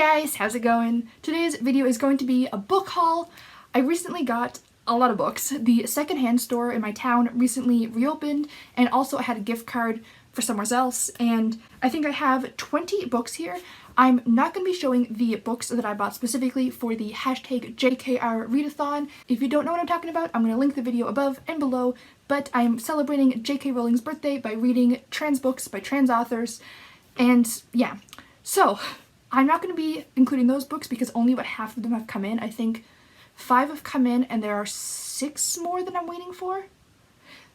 guys, how's it going? Today's video is going to be a book haul. I recently got a lot of books. The secondhand store in my town recently reopened, and also I had a gift card for somewhere else, and I think I have 20 books here. I'm not going to be showing the books that I bought specifically for the hashtag JKRreadathon. If you don't know what I'm talking about, I'm going to link the video above and below, but I'm celebrating J.K. Rowling's birthday by reading trans books by trans authors, and yeah. So, I'm not going to be including those books because only about half of them have come in. I think 5 have come in and there are 6 more that I'm waiting for.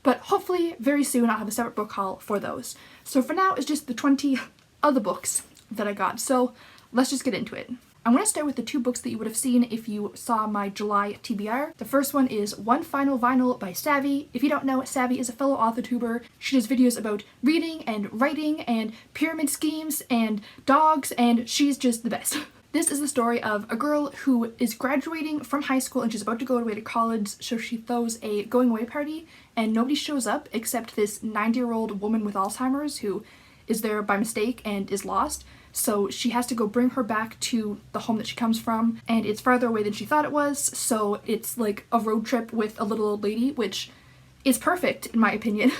But hopefully very soon I'll have a separate book haul for those. So for now it's just the 20 other books that I got. So let's just get into it. I'm going to start with the 2 books that you would have seen if you saw my July TBR. The first one is One Final Vinyl by Savy. If you don't know, Savy is a fellow author tuber. She does videos about reading and writing and pyramid schemes and dogs, and she's just the best. This is the story of a girl who is graduating from high school and she's about to go away to college, so she throws a going away party and nobody shows up except this 90-year-old woman with Alzheimer's who is there by mistake and is lost. So she has to go bring her back to the home that she comes from, and it's farther away than she thought it was, so it's like a road trip with a little old lady, which is perfect in my opinion.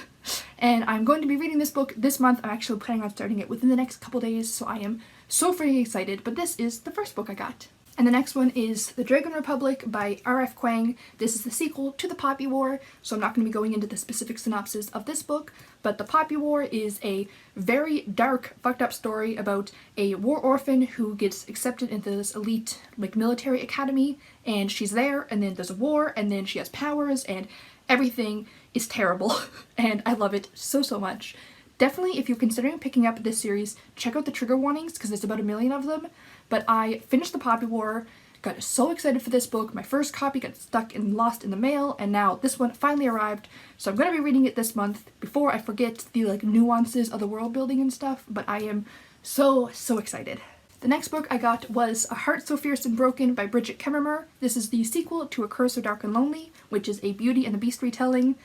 And I'm going to be reading this book this month. I'm actually planning on starting it within the next couple days, so I am so freaking excited, but this is the first book I got. And the next one is The Dragon Republic by R.F. Quang. This is the sequel to The Poppy War, so I'm not going to be going into the specific synopsis of this book, but The Poppy War is a very dark, fucked up story about a war orphan who gets accepted into this elite, like, military academy, and she's there, and then there's a war, and then she has powers, and everything is terrible, and I love it so, so much. Definitely, if you're considering picking up this series, check out the trigger warnings, because there's about 1 million of them. But I finished The Poppy War, got so excited for this book. My first copy got stuck and lost in the mail, and now this one finally arrived. So I'm going to be reading it this month before I forget the nuances of the world building and stuff, but I am so, so excited. The next book I got was A Heart So Fierce and Broken by Bridget Kemmer. This is the sequel to A Curse So Dark and Lonely, which is a Beauty and the Beast retelling.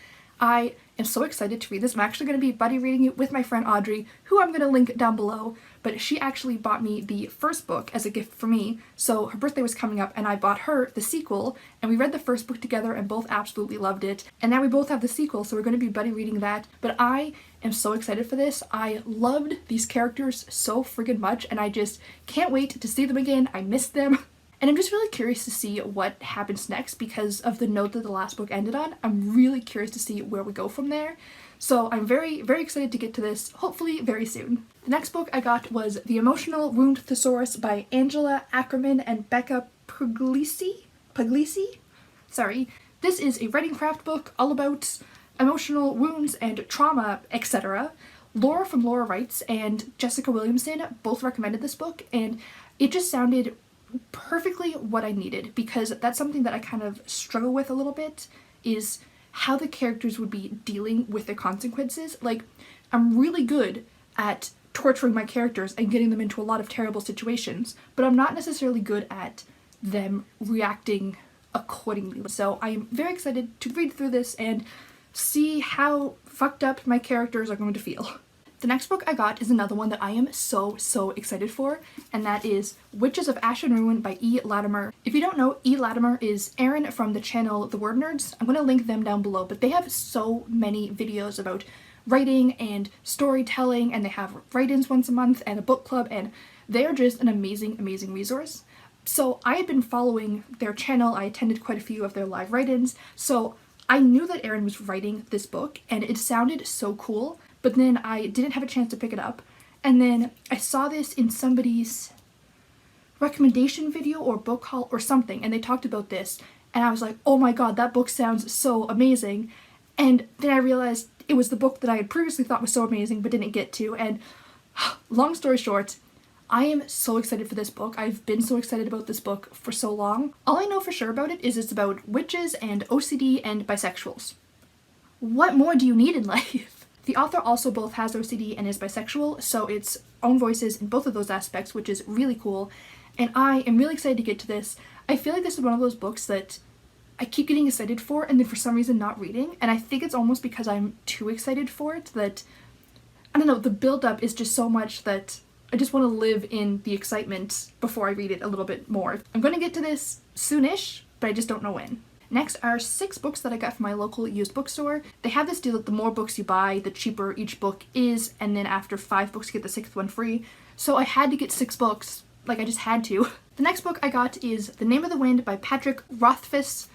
I am so excited to read this. I'm actually going to be buddy reading it with my friend Audrey, who I'm going to link down below, but she actually bought me the first book as a gift for me, so her birthday was coming up and I bought her the sequel, and we read the first book together and both absolutely loved it, and now we both have the sequel, so we're going to be buddy reading that. But I am so excited for this. I loved these characters so friggin' much, and I just can't wait to see them again. I missed them. And I'm just really curious to see what happens next because of the note that the last book ended on. I'm really curious to see where we go from there. So I'm very, very excited to get to this, hopefully very soon. The next book I got was The Emotional Wound Thesaurus by Angela Ackerman and Becca Puglisi? Sorry. This is a writing craft book all about emotional wounds and trauma, etc. Laura from Laura Writes and Jessica Williamson both recommended this book, and it just sounded perfectly what I needed, because that's something that I kind of struggle with a little bit, is how the characters would be dealing with their consequences. Like, I'm really good at torturing my characters and getting them into a lot of terrible situations, but I'm not necessarily good at them reacting accordingly. So I am very excited to read through this and see how fucked up my characters are going to feel. The next book I got is another one that I am so, so excited for, and that is Witches of Ash and Ruin by E. Latimer. If you don't know, E. Latimer is Aaron from the channel The WordNerds. I'm going to link them down below, but they have so many videos about writing and storytelling, and they have write-ins once a month and a book club, and they're just an amazing, amazing resource. So I had been following their channel. I attended quite a few of their live write-ins, so I knew that Aaron was writing this book, and it sounded so cool. But then I didn't have a chance to pick it up, and then I saw this in somebody's recommendation video or book haul or something, and they talked about this, and I was like, oh my god, that book sounds so amazing. And then I realized it was the book that I had previously thought was so amazing but didn't get to, and long story short, I am so excited for this book. I've been so excited about this book for so long. All I know for sure about it is it's about witches and OCD and bisexuals. What more do you need in life? The author also both has OCD and is bisexual, so it's own voices in both of those aspects, which is really cool, and I am really excited to get to this. I feel like this is one of those books that I keep getting excited for and then for some reason not reading, and I think it's almost because I'm too excited for it that, I don't know, the build-up is just so much that I just want to live in the excitement before I read it a little bit more. I'm going to get to this soonish, but I just don't know when. Next are 6 books that I got from my local used bookstore. They have this deal that the more books you buy, the cheaper each book is, and then after 5 books you get the 6th one free. So I had to get 6 books. Like, I just had to. The next book I got is The Name of the Wind by Patrick Rothfuss.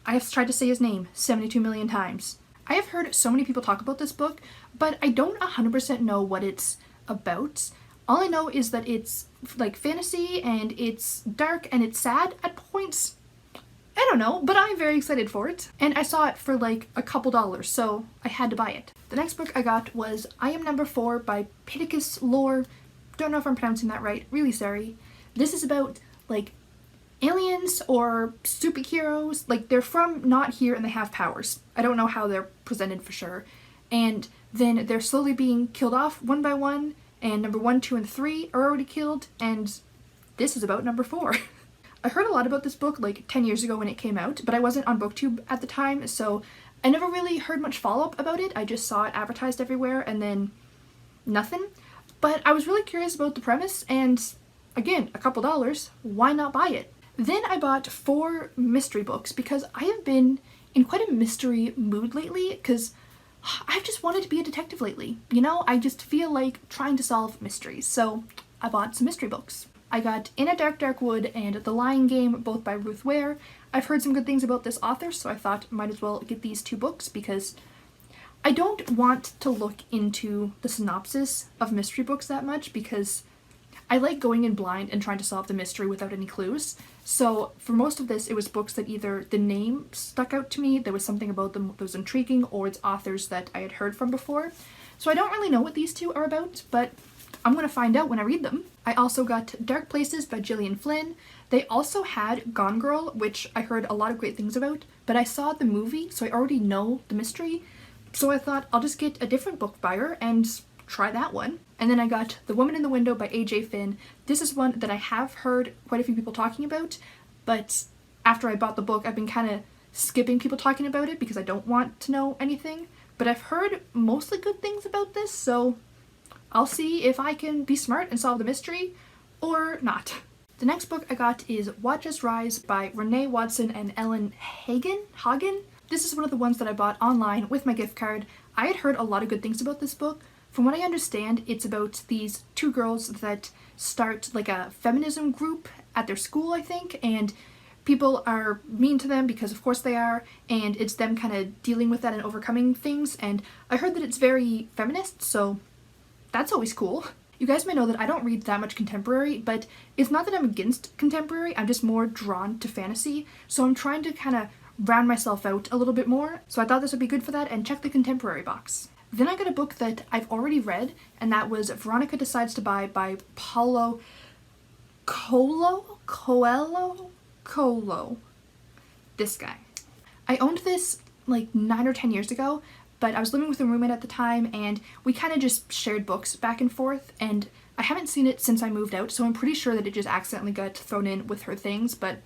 I have tried to say his name 72 million times. I have heard so many people talk about this book, but I don't 100% know what it's about. All I know is that it's like fantasy and it's dark and it's sad at points. I don't know, but I'm very excited for it. And I saw it for like a couple dollars, so I had to buy it. The next book I got was I Am Number 4 by Pittacus lore. Don't know if I'm pronouncing that right, really sorry. This is about like aliens or superheroes. Like, they're from not here and they have powers. I don't know how they're presented for sure. And then they're slowly being killed off one by one, and number 1, 2, and 3 are already killed, and this is about number 4. I heard a lot about this book like 10 years ago when it came out, but I wasn't on BookTube at the time, so I never really heard much follow-up about it. I just saw it advertised everywhere and then nothing. But I was really curious about the premise, and again, a couple dollars, why not buy it? Then I bought 4 mystery books because I have been in quite a mystery mood lately, because I've just wanted to be a detective lately. You know, I just feel like trying to solve mysteries, so I bought some mystery books. I got In a Dark Dark Wood and The Lying Game, both by Ruth Ware. I've heard some good things about this author, so I thought might as well get these 2 books because I don't want to look into the synopsis of mystery books that much because I like going in blind and trying to solve the mystery without any clues. So for most of this, it was books that either the name stuck out to me, there was something about them that was intriguing, or it's authors that I had heard from before. So I don't really know what these 2 are about, but I'm going to find out when I read them. I also got Dark Places by Gillian Flynn. They also had Gone Girl, which I heard a lot of great things about, but I saw the movie, so I already know the mystery. So I thought I'll just get a different book by her and try that one. And then I got The Woman in the Window by A.J. Finn. This is one that I have heard quite a few people talking about, but after I bought the book, I've been kind of skipping people talking about it because I don't want to know anything. But I've heard mostly good things about this, so I'll see if I can be smart and solve the mystery or not. The next book I got is Watch Us Rise by Renee Watson and Ellen Hagen? This is one of the ones that I bought online with my gift card. I had heard a lot of good things about this book. From what I understand, it's about these 2 girls that start like a feminism group at their school, I think, and people are mean to them because of course they are, and it's them kind of dealing with that and overcoming things, and I heard that it's very feminist, so that's always cool. You guys may know that I don't read that much contemporary, but it's not that I'm against contemporary, I'm just more drawn to fantasy, so I'm trying to kind of round myself out a little bit more, so I thought this would be good for that, and check the contemporary box. Then I got a book that I've already read, and that was Veronica Decides to Buy by Paulo Coelho. This guy. I owned this like 9 or 10 years ago, but I was living with a roommate at the time, and we kind of just shared books back and forth, and I haven't seen it since I moved out, so I'm pretty sure that it just accidentally got thrown in with her things, but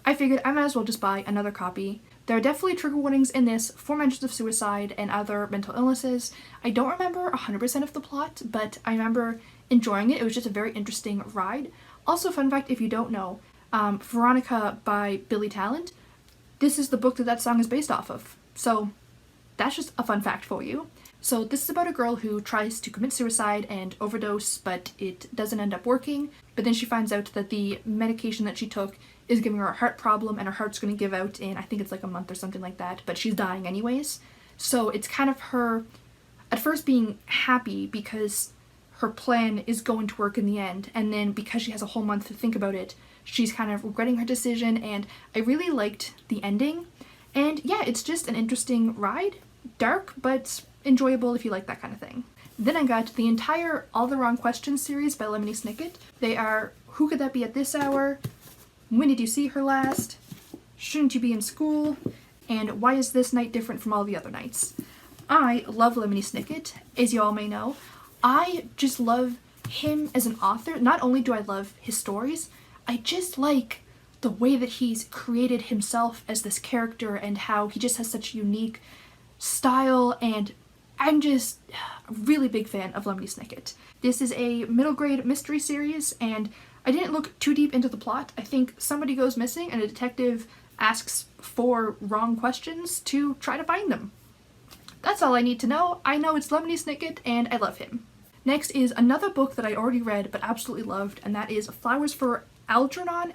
I figured I might as well just buy another copy. There are definitely trigger warnings in this for mentions of suicide and other mental illnesses. I don't remember 100% of the plot, but I remember enjoying it. It was just a very interesting ride. Also, fun fact if you don't know, Veronica by Billy Talent, this is the book that song is based off of. So that's just a fun fact for you. So this is about a girl who tries to commit suicide and overdose, but it doesn't end up working. But then she finds out that the medication that she took is giving her a heart problem, and her heart's going to give out in, I think it's like a month or something like that, but she's dying anyways. So it's kind of her at first being happy because her plan is going to work in the end, and then because she has a whole month to think about it, she's kind of regretting her decision, and I really liked the ending. And yeah, it's just an interesting ride. Dark, but enjoyable if you like that kind of thing. Then I got the entire All the Wrong Questions series by Lemony Snicket. They are Who Could That Be at This Hour? When Did You See Her Last? Shouldn't You Be in School? And Why Is This Night Different from All the Other Nights? I love Lemony Snicket, as you all may know. I just love him as an author. Not only do I love his stories, I just like the way that he's created himself as this character and how he just has such a unique style and I'm just a really big fan of Lemony Snicket. This is a middle grade mystery series, and I didn't look too deep into the plot. I think somebody goes missing and a detective asks 4 wrong questions to try to find them. That's all I need to know. I know it's Lemony Snicket and I love him. Next is another book that I already read but absolutely loved, and that is Flowers for Algernon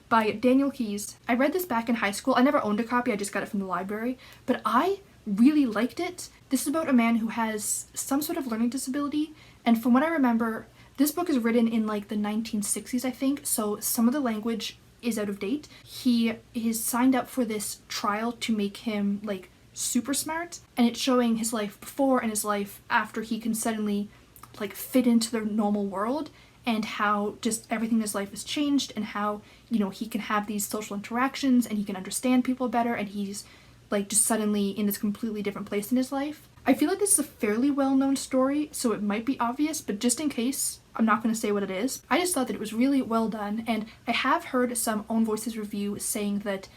by Daniel Keyes. I read this back in high school. I never owned a copy, I just got it from the library, but I really liked it. This is about a man who has some sort of learning disability, and from what I remember, this book is written in like the 1960s, I think, so some of the language is out of date. He is signed up for this trial to make him like super smart, and it's showing his life before and his life after he can suddenly like fit into the normal world, and how just everything in his life has changed, and how, you know, he can have these social interactions and he can understand people better, and he's like just suddenly in this completely different place in his life. I feel like this is a fairly well-known story, so it might be obvious, but just in case, I'm not going to say what it is. I just thought that it was really well done, and I have heard some Own Voices review saying that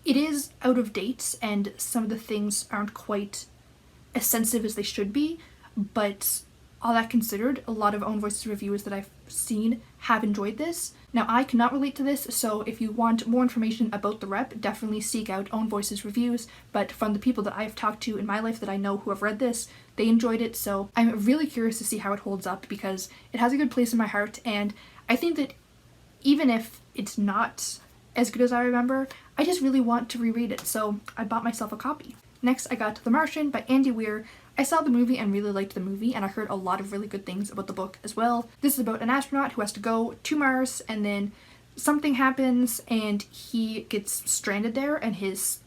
it is out of date and some of the things aren't quite as sensitive as they should be, but all that considered, a lot of Own Voices reviewers that I've seen have enjoyed this. Now, I cannot relate to this, so if you want more information about the rep, definitely seek out Own Voices reviews, but from the people that I've talked to in my life that I know who have read this, they enjoyed it, so I'm really curious to see how it holds up because it has a good place in my heart, and I think that even if it's not as good as I remember, I just really want to reread it, so I bought myself a copy. Next, I got The Martian by Andy Weir. I saw the movie and really liked the movie, and I heard a lot of really good things about the book as well. This is about an astronaut who has to go to Mars, and then something happens and he gets stranded there and his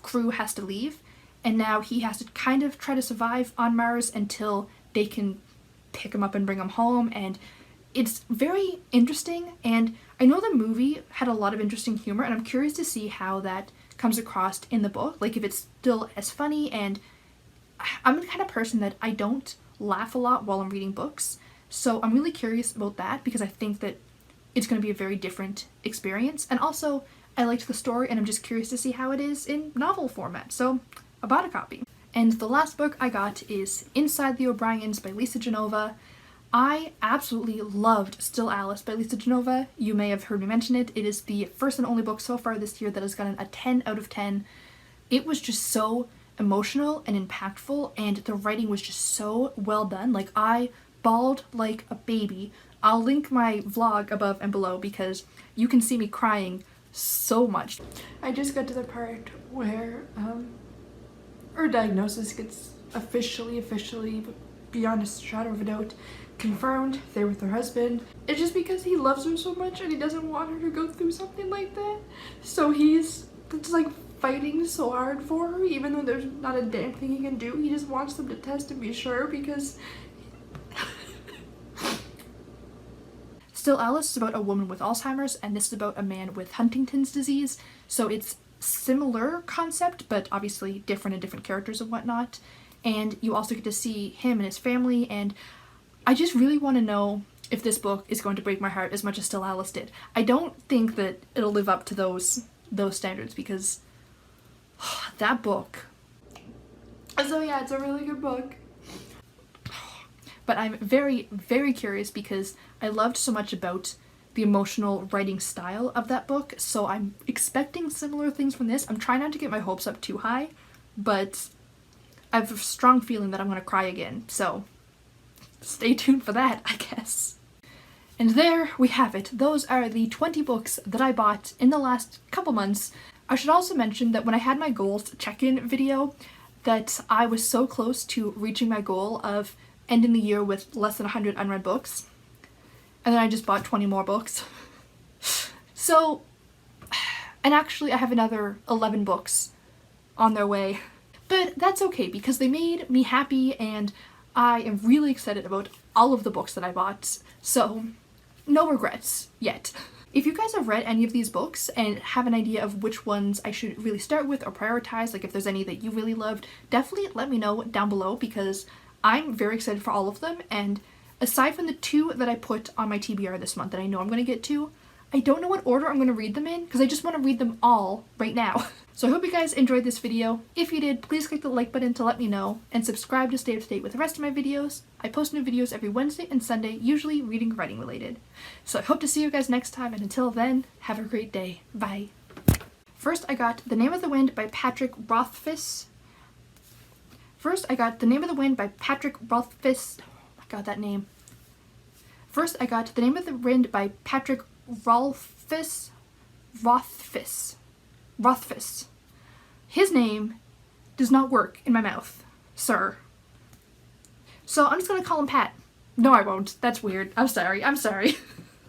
crew has to leave, and now he has to kind of try to survive on Mars until they can pick him up and bring him home, and it's very interesting, and I know the movie had a lot of interesting humor, and I'm curious to see how that comes across in the book, like if it's still as funny. And I'm the kind of person that I don't laugh a lot while I'm reading books, so I'm really curious about that because I think that it's going to be a very different experience, and also I liked the story and I'm just curious to see how it is in novel format, so I bought a copy. And the last book I got is Inside the O'Briens by Lisa Genova. I absolutely loved Still Alice by Lisa Genova. You may have heard me mention it. It is the first and only book so far this year that has gotten a 10 out of 10. It was just so emotional and impactful, and the writing was just so well done. Like, I bawled like a baby. I'll link my vlog above and below because you can see me crying so much. I just got to the part where her diagnosis gets officially, beyond a shadow of a doubt, confirmed. They're with her husband. It's just because he loves her so much and he doesn't want her to go through something like that. So he's just like fighting so hard for her, even though there's not a damn thing he can do. He just wants them to test to be sure because Still Alice is about a woman with Alzheimer's, and this is about a man with Huntington's disease, so it's similar concept but obviously different and different characters and whatnot, and you also get to see him and his family, and I just really want to know if this book is going to break my heart as much as Still Alice did. I don't think that it'll live up to those standards because that book. So yeah, it's a really good book. But I'm very, very curious because I loved so much about the emotional writing style of that book, so I'm expecting similar things from this. I'm trying not to get my hopes up too high, but I have a strong feeling that I'm going to cry again, so stay tuned for that, I guess. And there we have it. Those are the 20 books that I bought in the last couple months. I should also mention that when I had my goals check-in video, that I was so close to reaching my goal of ending the year with less than 100 unread books, and then I just bought 20 more books. So, and actually I have another 11 books on their way, but that's okay because they made me happy and I am really excited about all of the books that I bought, so no regrets yet. If you guys have read any of these books and have an idea of which ones I should really start with or prioritize, like if there's any that you really loved, definitely let me know down below because I'm very excited for all of them, and aside from the 2 that I put on my TBR this month that I know I'm going to get to, I don't know what order I'm going to read them in because I just want to read them all right now. So I hope you guys enjoyed this video. If you did, please click the like button to let me know, and subscribe to stay up to date with the rest of my videos. I post new videos every Wednesday and Sunday, usually reading and writing related. So I hope to see you guys next time, and until then, have a great day. Bye. First I got The Name of the Wind by Patrick Rothfuss. First I got The Name of the Wind by Patrick Rothfuss. I got that name. First I got The Name of the Wind by Patrick Rothfuss. Rothfuss. His name does not work in my mouth, sir. So I'm just gonna call him Pat. No, I won't. That's weird. I'm sorry.